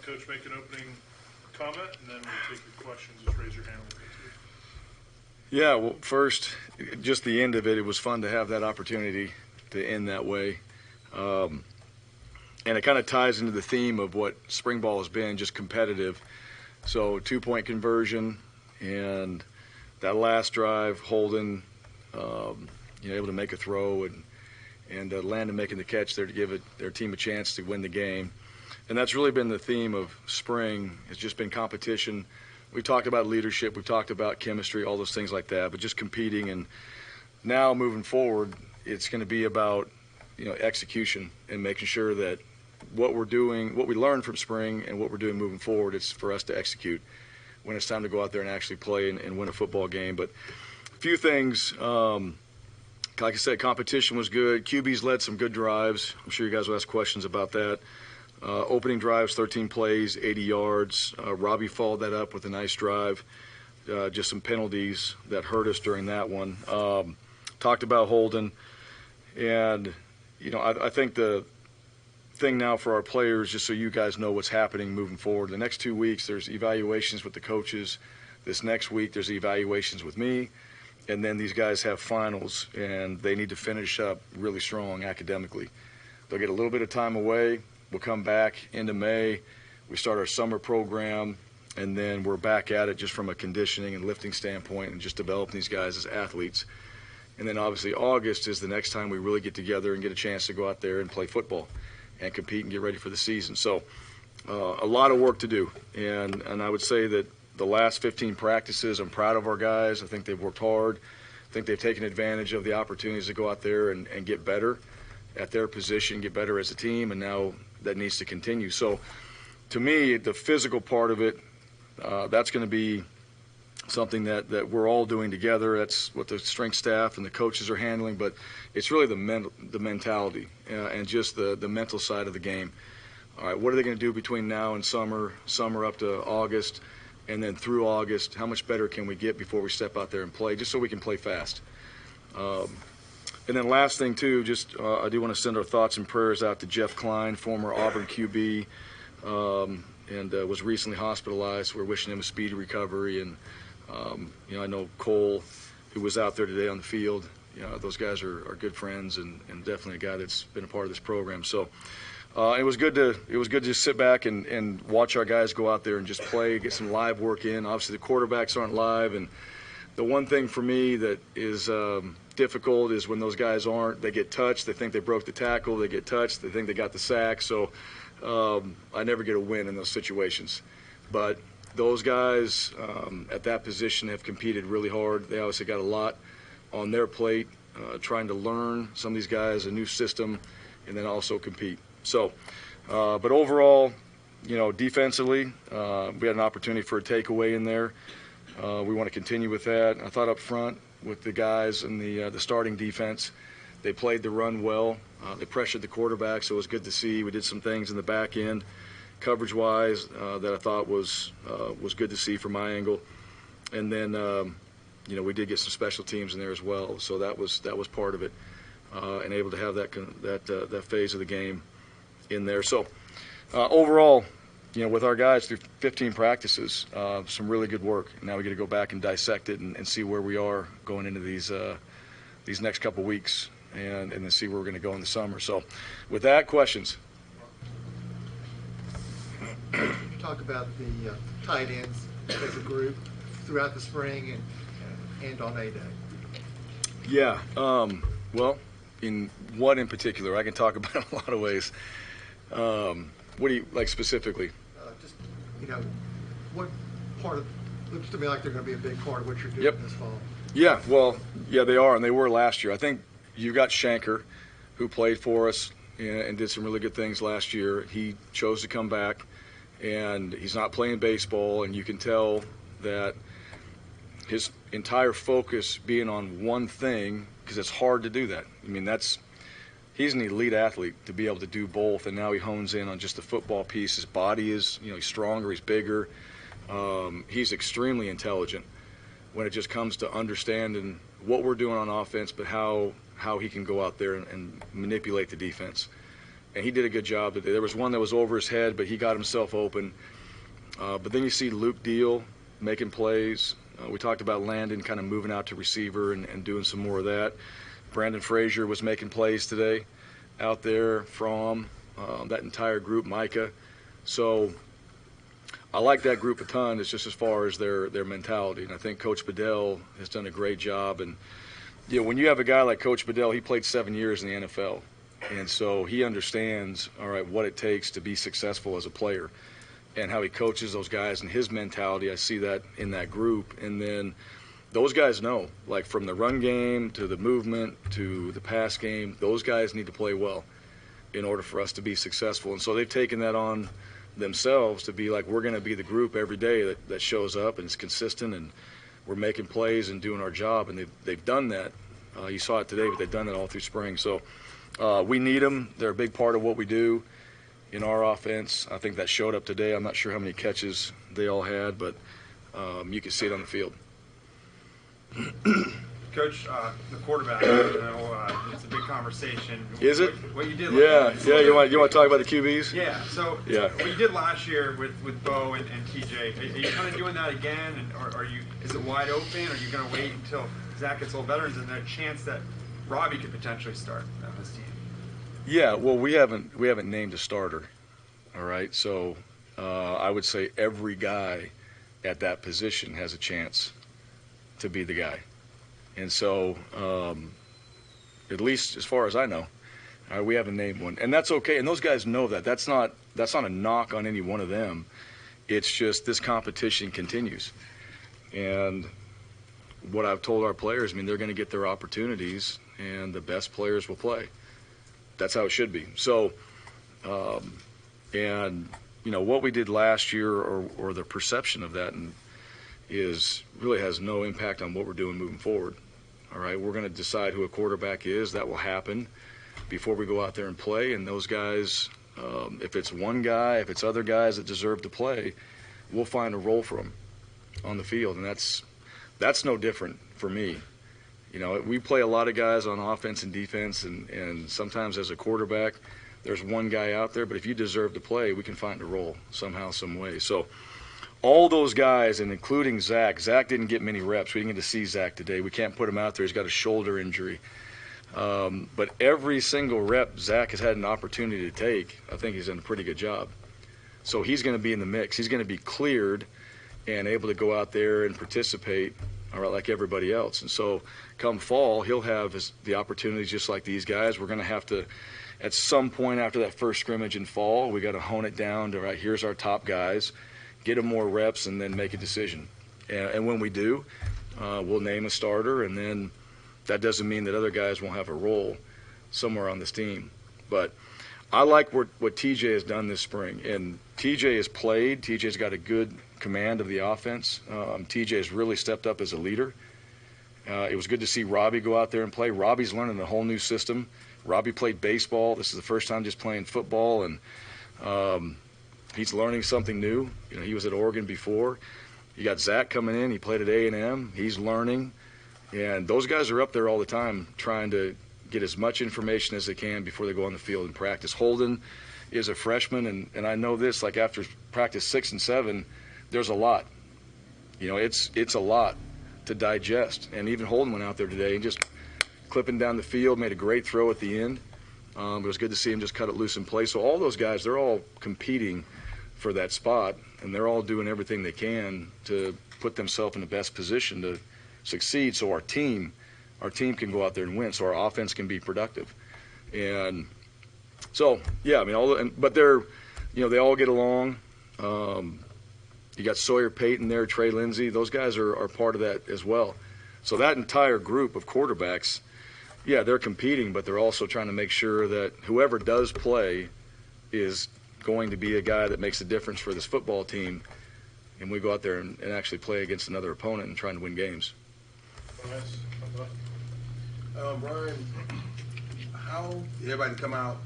Coach make an opening comment, and then we'll take your questions. Just raise your hand. We'll get to you. Yeah, well, first, just the end of it, it was fun to have that opportunity to end that way. And it kind of ties into the theme of what spring ball has been, just competitive. So 2-point conversion, and that last drive, Holden, able to make a throw, and Landon making the catch there to give their team a chance to win the game. And that's really been the theme of spring. It's just been competition. We've talked about leadership, we've talked about chemistry, all those things like that, but just competing. And now moving forward, it's going to be about execution and making sure that what we're doing, what we learned from spring and what we're doing moving forward, it's for us to execute when it's time to go out there and actually play and win a football game. But a few things, like I said, competition was good. QB's led some good drives. I'm sure you guys will ask questions about that. Opening drives, 13 plays, 80 yards. Robbie followed that up with a nice drive. Just some penalties that hurt us during that one. Talked about Holden. And, I think the thing now for our players, just so you guys know what's happening moving forward, the next 2 weeks there's evaluations with the coaches. This next week there's evaluations with me. And then these guys have finals, and they need to finish up really strong academically. They'll get a little bit of time away. We'll come back into May. We start our summer program, and then we're back at it just from a conditioning and lifting standpoint and just developing these guys as athletes. And then obviously August is the next time we really get together and get a chance to go out there and play football and compete and get ready for the season. So a lot of work to do. And I would say that the last 15 practices, I'm proud of our guys. I think they've worked hard. I think they've taken advantage of the opportunities to go out there and get better at their position, get better as a team, and now that needs to continue. So to me, the physical part of it, that's going to be something that we're all doing together. That's what the strength staff and the coaches are handling, but it's really the mentality and just the mental side of the game. All right, what are they going to do between now and summer up to August, and then through August? How much better can we get before we step out there and play, just so we can play fast? And then last thing, too, just I do want to send our thoughts and prayers out to Jeff Klein, former Auburn QB, and was recently hospitalized. We're wishing him a speedy recovery. And, I know Cole, who was out there today on the field. Those guys are good friends and definitely a guy that's been a part of this program. So it was good to just sit back and watch our guys go out there and just play, get some live work in. Obviously, the quarterbacks aren't live, and the one thing for me that is difficult is when those guys aren't. They get touched. They think they broke the tackle. They get touched. They think they got the sack. So I never get a win in those situations. But those guys at that position have competed really hard. They obviously got a lot on their plate, trying to learn, some of these guys, a new system, and then also compete. So, but overall, defensively, we had an opportunity for a takeaway in there. We want to continue with that. I thought up front with the guys in the starting defense, they played the run well. They pressured the quarterback, so it was good to see. We did some things in the back end, coverage-wise, that I thought was good to see from my angle. And then, we did get some special teams in there as well, so that was part of it, and able to have that phase of the game in there. So overall, with our guys through 15 practices, some really good work. Now we get to go back and dissect it and see where we are going into these next couple weeks, and then see where we're going to go in the summer. So with that, questions? You talk about the tight ends as a group throughout the spring and on A-Day. Yeah. Well, in what in particular? I can talk about it a lot of ways. What do you like specifically? Just, what part of looks to me like they're going to be a big part of what you're doing this fall. Yeah, well, yeah, they are, and they were last year. I think you got Shanker, who played for us and did some really good things last year. He chose to come back, and he's not playing baseball, and you can tell that his entire focus being on one thing, because it's hard to do that. I mean, he's an elite athlete to be able to do both, and now he hones in on just the football piece. His body is, he's stronger, he's bigger. He's extremely intelligent when it just comes to understanding what we're doing on offense, but how he can go out there and manipulate the defense. and he did a good job today. There was one that was over his head, but he got himself open. But then you see Luke Deal making plays. We talked about Landon kind of moving out to receiver and doing some more of that. Brandon Frazier was making plays today out there from that entire group, Micah. So I like that group a ton. It's just as far as their mentality. And I think Coach Bedell has done a great job. And, when you have a guy like Coach Bedell, he played 7 years in the NFL. And so he understands, all right, what it takes to be successful as a player and how he coaches those guys and his mentality. I see that in that group. And then those guys know, like from the run game to the movement to the pass game, those guys need to play well in order for us to be successful. And so they've taken that on themselves to be like, we're going to be the group every day that shows up and is consistent, and we're making plays and doing our job. And they've done that. You saw it today, but they've done that all through spring. So we need them. They're a big part of what we do in our offense. I think that showed up today. I'm not sure how many catches they all had, but you can see it on the field. Coach, the quarterback, it's a big conversation. Is it? What you did last year. You want to talk about the QBs? Yeah. So what you did last year with Bo and TJ, are you kind of doing that again, and or is it wide open? Are you going to wait until Zach gets a little better? Is there a chance that Robbie could potentially start on this team? Yeah. Well, we haven't named a starter. All right. So I would say every guy at that position has a chance to be the guy. And so, at least as far as I know, we haven't named one, and that's okay. And those guys know that. That's not a knock on any one of them. It's just this competition continues, and what I've told our players, they're going to get their opportunities, and the best players will play. That's how it should be. So, and what we did last year, or the perception of that, really has no impact on what we're doing moving forward. All right, we're going to decide who a quarterback is. That will happen before we go out there and play. And those guys, if it's one guy, if it's other guys that deserve to play, we'll find a role for them on the field. And that's no different for me. We play a lot of guys on offense and defense, and sometimes as a quarterback, there's one guy out there. But if you deserve to play, we can find a role somehow, some way. So all those guys, and including Zach didn't get many reps. We didn't get to see Zach today. We can't put him out there. He's got a shoulder injury. But every single rep Zach has had an opportunity to take, I think he's done a pretty good job. So he's going to be in the mix. He's going to be cleared and able to go out there and participate, all right, like everybody else. And so come fall, he'll have the opportunities just like these guys. We're going to have to, at some point after that first scrimmage in fall, we got to hone it down to, right, here's our top guys, get them more reps, and then make a decision. And when we do, we'll name a starter, and then that doesn't mean that other guys won't have a role somewhere on this team. But I like what TJ has done this spring. And TJ has played. TJ's got a good command of the offense. TJ has really stepped up as a leader. It was good to see Robbie go out there and play. Robbie's learning a whole new system. Robbie played baseball. This is the first time just playing football, and he's learning something new. He was at Oregon before. You got Zach coming in. He played at A&M. He's learning. And those guys are up there all the time trying to get as much information as they can before they go on the field and practice. Holden is a freshman, and I know this, like after practice 6 and 7, there's a lot. It's a lot to digest. And even Holden went out there today and just clipping down the field, made a great throw at the end. It was good to see him just cut it loose and play. So all those guys, they're all competing for that spot, and they're all doing everything they can to put themselves in the best position to succeed, so our team can go out there and win, so our offense can be productive. And so, yeah, but they're, they all get along. You got Sawyer Payton there, Trey Lindsey. Those guys are part of that as well. So that entire group of quarterbacks, yeah, they're competing, but they're also trying to make sure that whoever does play is going to be a guy that makes a difference for this football team, and we go out there and actually play against another opponent and trying to win games. Bryan, how everybody come out,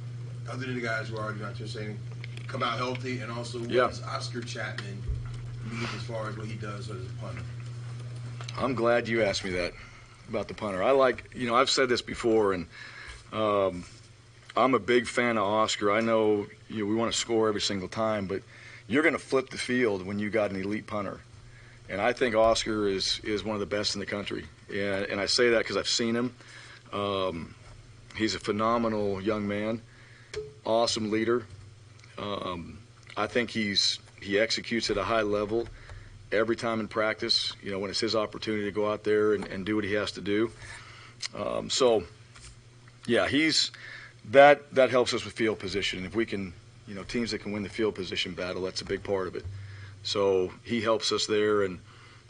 other than the guys who are already not just saying, come out healthy, and also what does Oscar Chapman need as far as what he does as a punter? I'm glad you asked me that about the punter. I've said this before, and I'm a big fan of Oscar. I know we want to score every single time, but you're going to flip the field when you got an elite punter. And I think Oscar is one of the best in the country. And I say that because I've seen him. He's a phenomenal young man, awesome leader. I think he executes at a high level every time in practice, when it's his opportunity to go out there and do what he has to do. That helps us with field position. If we can, teams that can win the field position battle, that's a big part of it. So he helps us there. And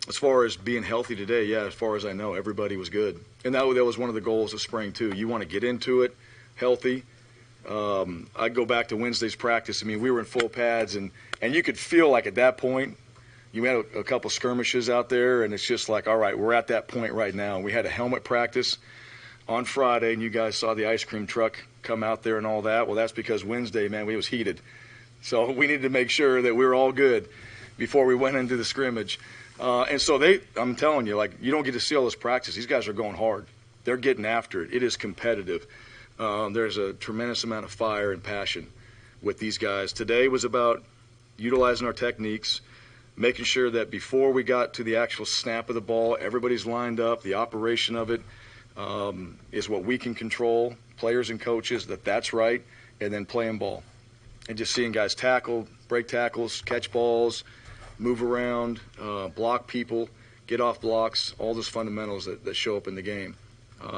as far as being healthy today, as far as I know, everybody was good. And that was one of the goals of spring, too. You want to get into it healthy. I'd go back to Wednesday's practice. I mean, we were in full pads, and you could feel like at that point, you had a couple skirmishes out there, and it's just like, all right, we're at that point right now. We had a helmet practice on Friday, and you guys saw the ice cream truck come out there and all that. Well, that's because Wednesday, man, we was heated. So we needed to make sure that we were all good before we went into the scrimmage. And so I'm telling you, you don't get to see all this practice. These guys are going hard. They're getting after it. It is competitive. There's a tremendous amount of fire and passion with these guys. Today was about utilizing our techniques, making sure that before we got to the actual snap of the ball, everybody's lined up. The operation of it is what we can control, players and coaches, that's right, and then playing ball. And just seeing guys tackle, break tackles, catch balls, move around, block people, get off blocks, all those fundamentals that show up in the game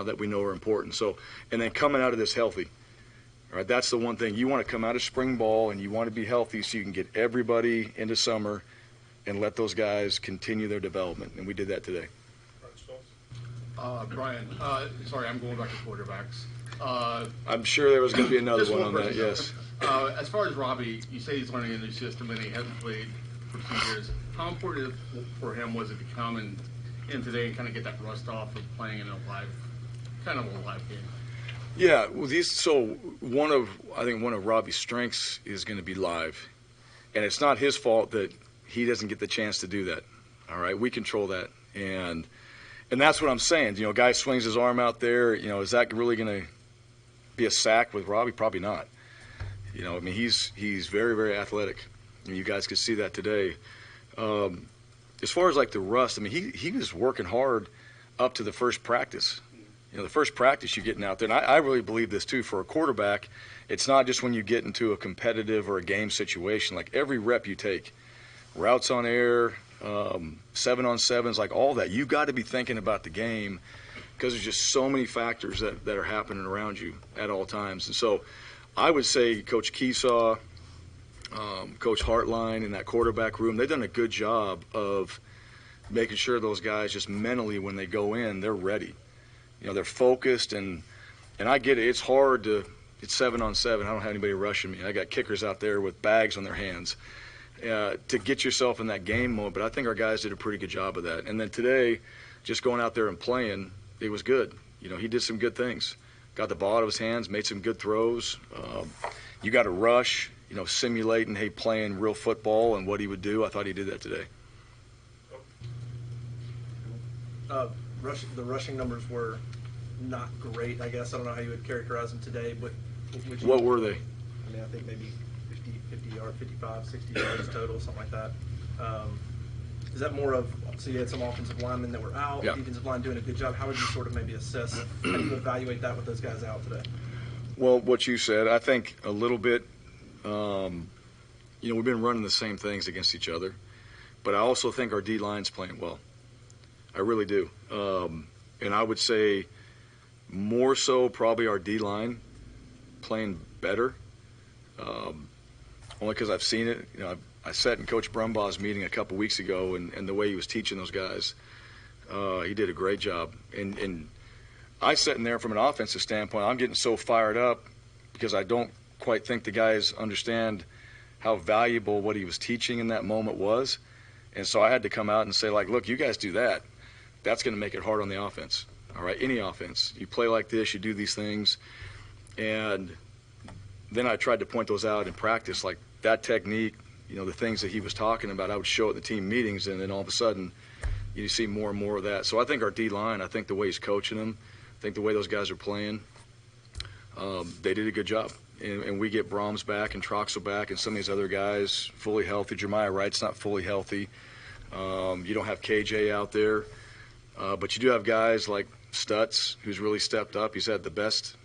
that we know are important. So, and then coming out of this healthy. All right, that's the one thing. You want to come out of spring ball and you want to be healthy so you can get everybody into summer and let those guys continue their development. And we did that today. Bryan, sorry, I'm going back to quarterbacks. I'm sure there was going to be another one on that, yes. As far as Robbie, you say he's learning a new system and he hasn't played for 2 years. How important for him was it to come in today and kind of get that rust off of playing in a live game? Yeah, well, I think one of Robbie's strengths is going to be live. And it's not his fault that he doesn't get the chance to do that. All right, we control that. And that's what I'm saying. Guy swings his arm out there. Is that really going to be a sack with Robbie? Probably not. He's very, very athletic. And you guys could see that today. As far as the rust, he was working hard up to the first practice. The first practice you're getting out there. And I really believe this too. For a quarterback, it's not just when you get into a competitive or a game situation. Every rep you take, routes on air, 7-on-7s, all that. You got to be thinking about the game because there's just so many factors that are happening around you at all times. And so I would say Coach Keesaw, Coach Hartline in that quarterback room, they've done a good job of making sure those guys just mentally when they go in, they're ready. They're focused, and I get it. It's hard it's 7-on-7. I don't have anybody rushing me. I got kickers out there with bags on their hands. To get yourself in that game mode, but I think our guys did a pretty good job of that. And then today, just going out there and playing, it was good. He did some good things. Got the ball out of his hands, made some good throws. You got to rush, simulating, playing real football and what he would do. I thought he did that today. The rushing numbers were not great, I guess. I don't know how you would characterize them today, but what were they? I think maybe 50 yards, 55, 60 yards total, something like that. Is that more of, so you had some offensive linemen that were out, defensive line doing a good job. How would you sort of maybe assess, how do you evaluate that with those guys out today? Well, what you said, I think a little bit, we've been running the same things against each other, but I also think our D-line's playing well. I really do. And I would say more so probably our D-line playing better, only because I've seen it. I sat in Coach Brumbaugh's meeting a couple weeks ago, and the way he was teaching those guys, he did a great job. And I sat in there from an offensive standpoint, I'm getting so fired up because I don't quite think the guys understand how valuable what he was teaching in that moment was. And so I had to come out and say, look, you guys do that. That's going to make it hard on the offense. All right, any offense. You play like this, you do these things. And then I tried to point those out in practice, like that technique, the things that he was talking about, I would show at the team meetings, and then all of a sudden you see more and more of that. So I think our D-line, I think the way he's coaching them, I think the way those guys are playing, they did a good job. And we get Brahms back and Troxel back and some of these other guys fully healthy. Jeremiah Wright's not fully healthy. You don't have KJ out there. But you do have guys like Stutz, who's really stepped up. He's had the best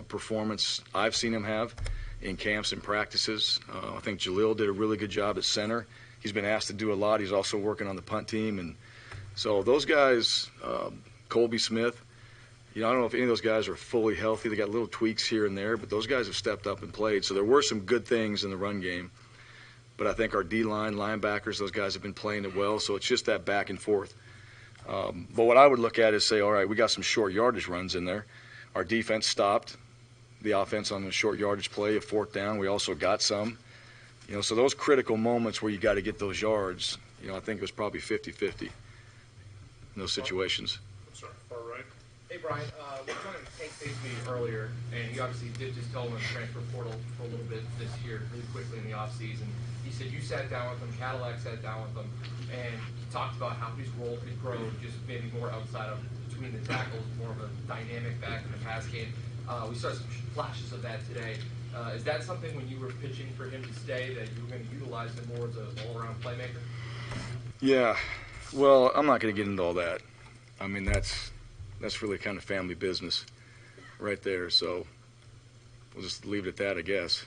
performance I've seen him have in camps and practices. I think Jalil did a really good job at center. He's been asked to do a lot. He's also working on the punt team. And so those guys, Colby Smith, I don't know if any of those guys are fully healthy. They got little tweaks here and there, but those guys have stepped up and played. So there were some good things in the run game. But I think our D-line, linebackers, those guys have been playing it well. So it's just that back and forth. But what I would look at is say, all right, we got some short yardage runs in there. Our defense stopped the offense on the short yardage play, a fourth down. We also got some. So those critical moments where you got to get those yards, I think it was probably 50-50 in those situations. I'm sorry, far right. Hey, Bryan, we were talking to Tank Bigsby earlier, and he obviously did just tell him to transfer portal for a little bit this year, really quickly in the offseason. He said you sat down with him, Cadillac sat down with him, and he talked about how his role could grow just maybe more outside of between the tackles, more of a dynamic back in the pass game. We saw some flashes of that today. Is that something when you were pitching for him to stay that you were going to utilize him more as an all-around playmaker? Yeah. Well, I'm not going to get into all that. I mean, that's really kind of family business right there. So we'll just leave it at that, I guess.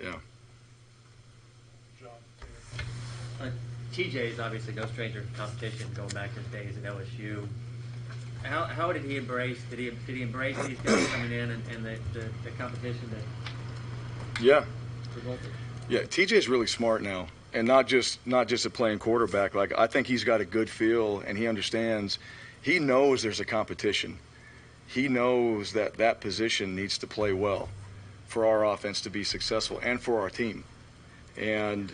Yeah. John, TJ is obviously no stranger to competition, going back to his days at LSU. How did he embrace? Did he embrace these guys coming in and the competition that? Yeah. Resulted? Yeah. TJ's really smart now, and not just at playing quarterback. Like, I think he's got a good feel, and he understands. He knows there's a competition. He knows that position needs to play well for our offense to be successful and for our team. And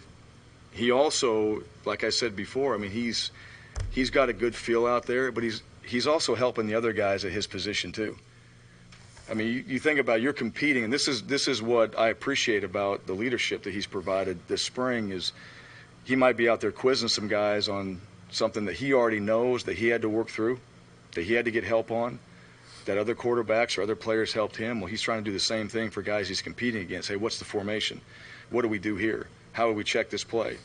he also, like I said before, I mean, he's got a good feel out there, but he's also helping the other guys at his position too. I mean, you think about, you're competing, and this is what I appreciate about the leadership that he's provided this spring is he might be out there quizzing some guys on something that he already knows that he had to work through, that he had to get help on, that other quarterbacks or other players helped him. Well, he's trying to do the same thing for guys he's competing against. Hey, what's the formation? What do we do here? How do we check this play?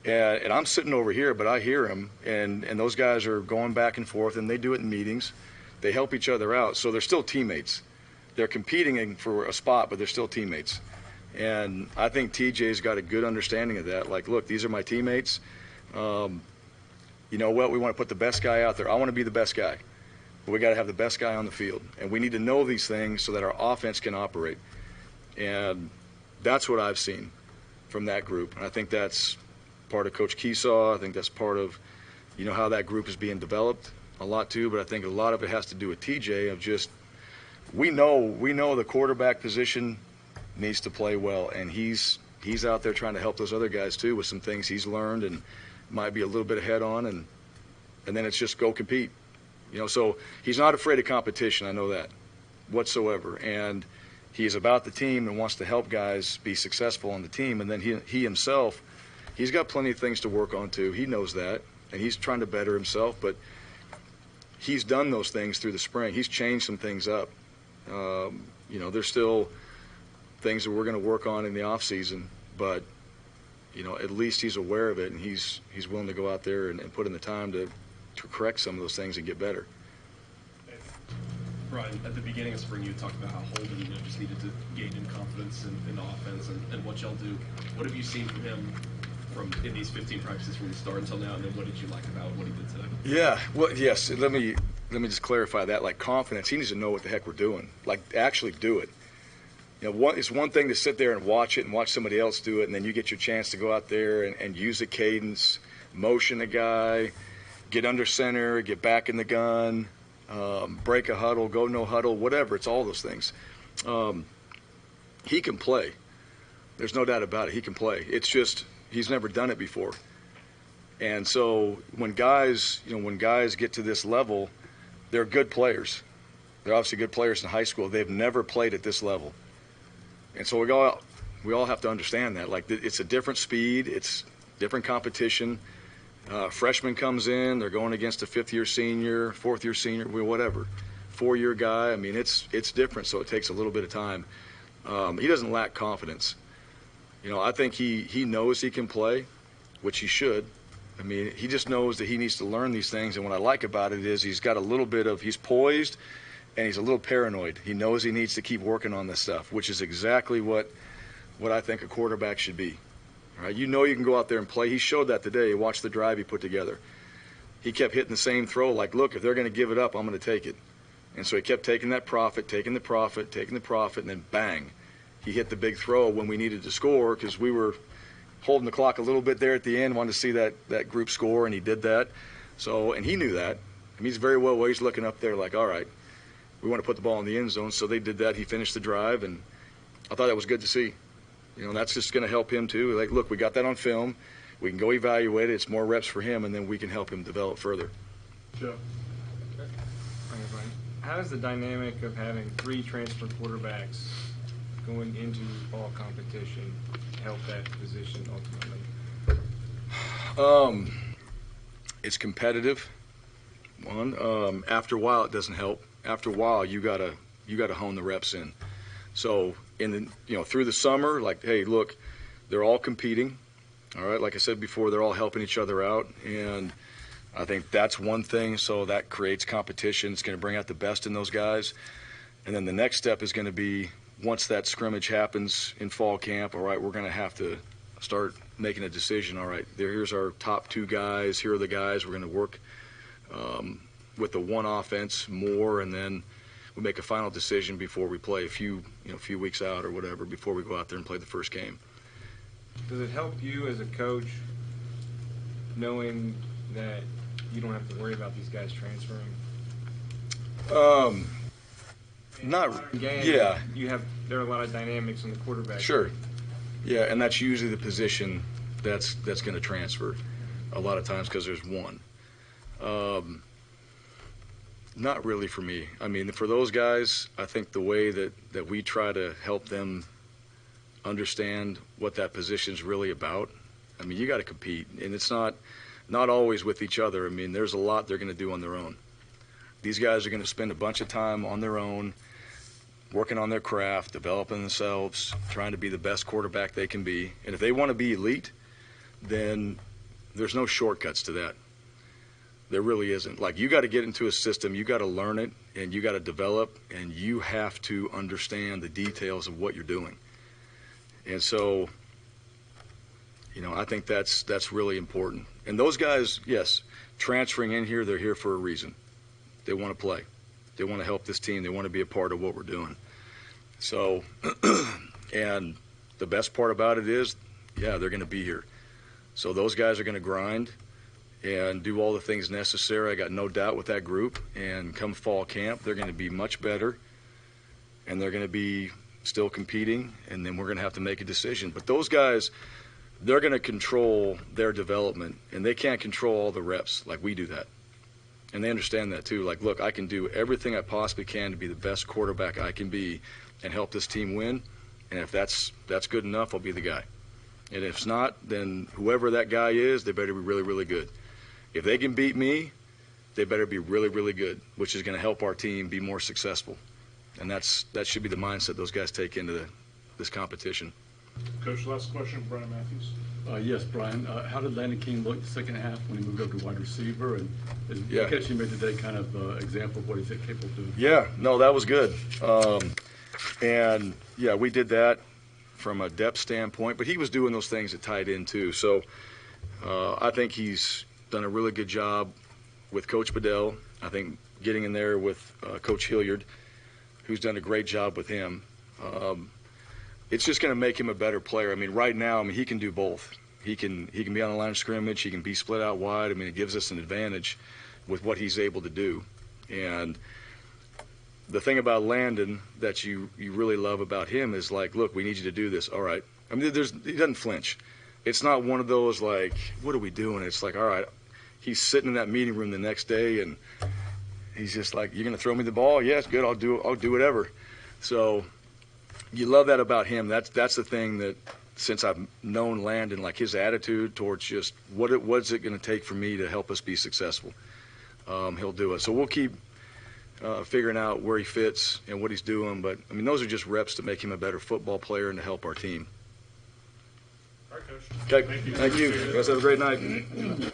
And I'm sitting over here, but I hear him, and those guys are going back and forth, and they do it in meetings. They help each other out, so they're still teammates. They're competing for a spot, but they're still teammates. And I think TJ's got a good understanding of that. Like, look, these are my teammates. You know what? We want to put the best guy out there. I want to be the best guy. But we got to have the best guy on the field. And we need to know these things so that our offense can operate. And that's what I've seen from that group. And I think that's part of Coach Keesaw. I think that's part of, how that group is being developed a lot too. But I think a lot of it has to do with TJ of just, we know the quarterback position needs to play well. And he's out there trying to help those other guys too with some things he's learned and might be a little bit ahead on. And then it's just go compete. So he's not afraid of competition. I know that whatsoever. And he's about the team and wants to help guys be successful on the team. And then he himself, he's got plenty of things to work on too. He knows that, and he's trying to better himself. But he's done those things through the spring. He's changed some things up. There's still things that we're going to work on in the off season, but at least he's aware of it, and he's willing to go out there and put in the time to correct some of those things and get better. Bryan, at the beginning of spring, you talked about how Holden just needed to gain in confidence in the offense and what y'all do. What have you seen from him in these 15 practices from the start until now, and then what did you like about what he did today? Yeah, well, yes. Let me just clarify that. Like, confidence, he needs to know what the heck we're doing. Like, actually do it. It's one thing to sit there and watch it and watch somebody else do it, and then you get your chance to go out there and use a cadence, motion a guy, get under center, get back in the gun, break a huddle, go no huddle, whatever. It's all those things. He can play. There's no doubt about it. He can play. It's just he's never done it before. And so when guys get to this level, they're good players. They're obviously good players in high school. They've never played at this level. And so we all have to understand that. Like, it's a different speed. It's different competition. Freshman comes in, they're going against a fifth-year senior, fourth-year senior, whatever. 4-year guy. I mean, it's different, so it takes a little bit of time. He doesn't lack confidence. You know, I think he knows he can play, which he should. I mean, he just knows that he needs to learn these things, and what I like about it is he's got a little bit of, he's poised, and he's a little paranoid. He knows he needs to keep working on this stuff, which is exactly what I think a quarterback should be. All right? You know you can go out there and play. He showed that today. Watch the drive he put together. He kept hitting the same throw, like, look, if they're going to give it up, I'm going to take it. And so he kept taking that profit, taking the profit, and then bang, he hit the big throw when we needed to score because we were holding the clock a little bit there at the end, wanted to see that group score, and he did that. So, and he knew that. I mean, he's very well aware. He's looking up there like, all right, we want to put the ball in the end zone. So they did that. He finished the drive, and I thought that was good to see. You know, that's just going to help him too. Like, look, we got that on film. We can go evaluate it. It's more reps for him, and then we can help him develop further. Joe. How does the dynamic of having 3 transfer quarterbacks going into fall competition help that position ultimately? It's competitive. One, after a while, it doesn't help. After a while, you gotta hone the reps in. So through the summer, like, hey, look, they're all competing. All right, like I said before, they're all helping each other out, and I think that's one thing. So that creates competition. It's going to bring out the best in those guys. And then the next step is going to be once that scrimmage happens in fall camp. All right, we're going to have to start making a decision. All right, here's our top 2 guys. Here are the guys we're going to work with the one offense more, and then we make a final decision before we play a few weeks out or whatever before we go out there and play the first game. Does it help you as a coach knowing that you don't have to worry about these guys transferring? Yeah. There are a lot of dynamics in the quarterback. Sure. Yeah, and that's usually the position that's going to transfer a lot of times because there's one. Not really for me. I mean, for those guys, I think the way that we try to help them understand what that position's really about. I mean, you got to compete, and it's not always with each other. I mean, there's a lot they're going to do on their own. These guys are going to spend a bunch of time on their own, working on their craft, developing themselves, trying to be the best quarterback they can be. And if they want to be elite, then there's no shortcuts to that. There really isn't. Like, you got to get into a system, you got to learn it, and you got to develop, and you have to understand the details of what you're doing. And so, I think that's really important. And those guys, yes, transferring in here, they're here for a reason. They want to play. They want to help this team. They want to be a part of what we're doing. So, and the best part about it is, yeah, they're going to be here. So those guys are going to grind and do all the things necessary. I got no doubt with that group. And come fall camp, they're going to be much better, and they're going to be still competing, and then we're going to have to make a decision. But those guys, they're going to control their development, and they can't control all the reps like we do that. And they understand that too. Like, look, I can do everything I possibly can to be the best quarterback I can be and help this team win. And if that's good enough, I'll be the guy. And if it's not, then whoever that guy is, they better be really, really good. If they can beat me, they better be really, really good, which is going to help our team be more successful. And that should be the mindset those guys take into this competition. Coach, last question, Bryan Matthews. Yes, Bryan. How did Landon King look the second half when he moved over to wide receiver? And is Yeah. the catch he made today kind of example of what he's capable of doing? Yeah, no, that was good. And, yeah, we did that from a depth standpoint, but he was doing those things at tight end too. So I think he's done a really good job with Coach Bedell. I think getting in there with Coach Hilliard, who's done a great job with him. It's just going to make him a better player. I mean, right now, he can do both. He can be on the line of scrimmage. He can be split out wide. I mean, it gives us an advantage with what he's able to do. And the thing about Landon that you really love about him is, like, look, we need you to do this. All right. I mean, he doesn't flinch. It's not one of those, like, what are we doing? It's like, all right. He's sitting in that meeting room the next day, and he's just like, you're going to throw me the ball? Yes, good. I'll do whatever. So you love that about him. That's the thing that, since I've known Landon, like, his attitude towards just what's it going to take for me to help us be successful, he'll do it. So we'll keep figuring out where he fits and what he's doing. But, I mean, those are just reps to make him a better football player and to help our team. All right, Coach. Okay, Thank you. Thank you. You guys have a great night.